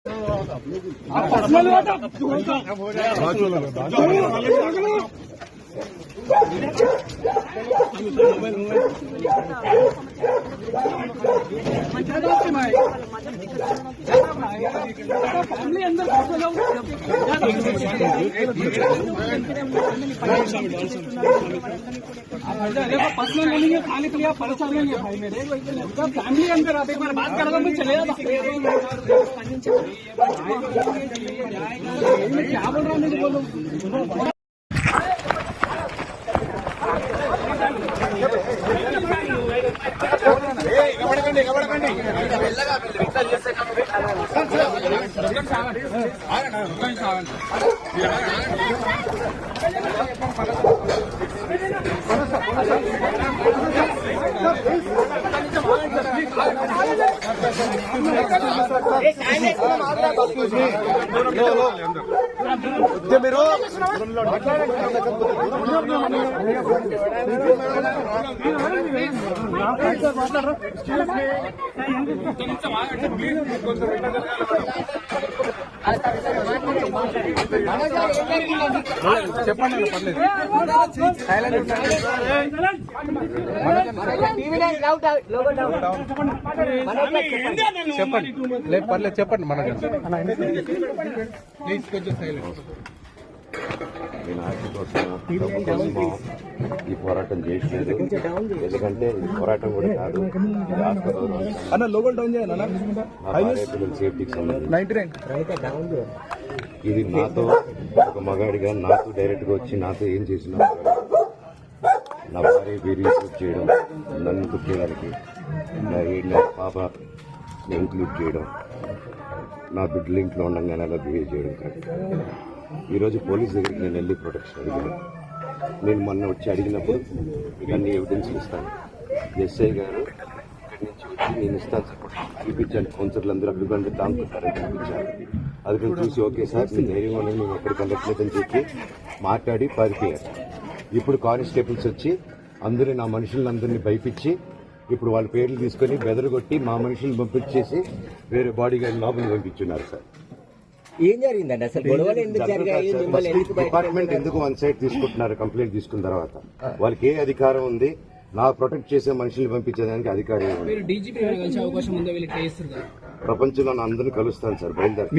Family अंदर personal लेंगे खाने के लिए आप परेशान लेंगे भाई मेरे फैमिली अंदर आप एक बार बात करोगे मैं चलेगा क्या बोल रहा हूँ मुझे बोलो చెప్పండి లేదు పర్లేదు చెప్పండి మనకి ప్లీజ్ కొంచెం సైలెంట్. నేను ఆర్టీ కోసం ఈ పోరాటం చేయట్లేదు, ఎందుకంటే ఈ పోరాటం కూడా కాదు, పిల్లల సేఫ్టీకి సంబంధించి ఇది నాతో ఒక మగాడిగా నాతో డైరెక్ట్ గా వచ్చి నాతో ఏం చేసినా నా భార్య వీరిని చేయడం, నన్ను కుట్టేయడానికి, నా 7 నెలల పాప ఇంక్లూడ్ చేయడం, నా బిడ్డలు ఇంట్లో ఉండగానే అలా బిహేవ్ చేయడం కాదు. ఈరోజు పోలీస్ దగ్గరికి నేను వెళ్ళి ప్రొటెక్షన్ అడిగాను. నేను మొన్న వచ్చి అడిగినప్పుడు ఇవన్నీ ఎవిడెన్స్ ఇస్తాను, ఎస్ఐ గారు ఇక్కడి నుంచి వచ్చి నేను ఇస్తాను సార్ చూపించాను, కౌన్సిలర్లు అందరూ అభిప్రాయం దాంకుంటారని చూపించాను. అది నేను చూసి ఓకే సార్ మీ ధైర్యం అనేది మేము ఎక్కడికి వెళ్ళట్లేదని చెప్పి మాట్లాడి పారిపోయారు. ఇప్పుడు కానిస్టేబుల్స్ వచ్చి అందరూ నా మనుషులందరినీ భయపించి ఇప్పుడు వాళ్ళ పేర్లు తీసుకొని బెదరగొట్టి మా మనుషులను పంపించేసి వేరే బాడీ గార్డ్ లోపలికి పంపించున్నారు సార్. ఏం జరిగిందండి అసలు? గొడవలు ఎందుకు జరిగాయి? డిపార్ట్మెంట్ ఎందుకు వన్ సైడ్ తీసుకుంటున్నారు? కంప్లైంట్ తీసుకున్న తర్వాత వాళ్ళకి ఏ అధికారం ఉంది? నా ప్రొటెక్ట్ చేసే మనుషుల్ని పంపించేదానికి అధికారం ప్రపంచంలో అందరినీ కలుస్తాను సార్, బయలుదేరి.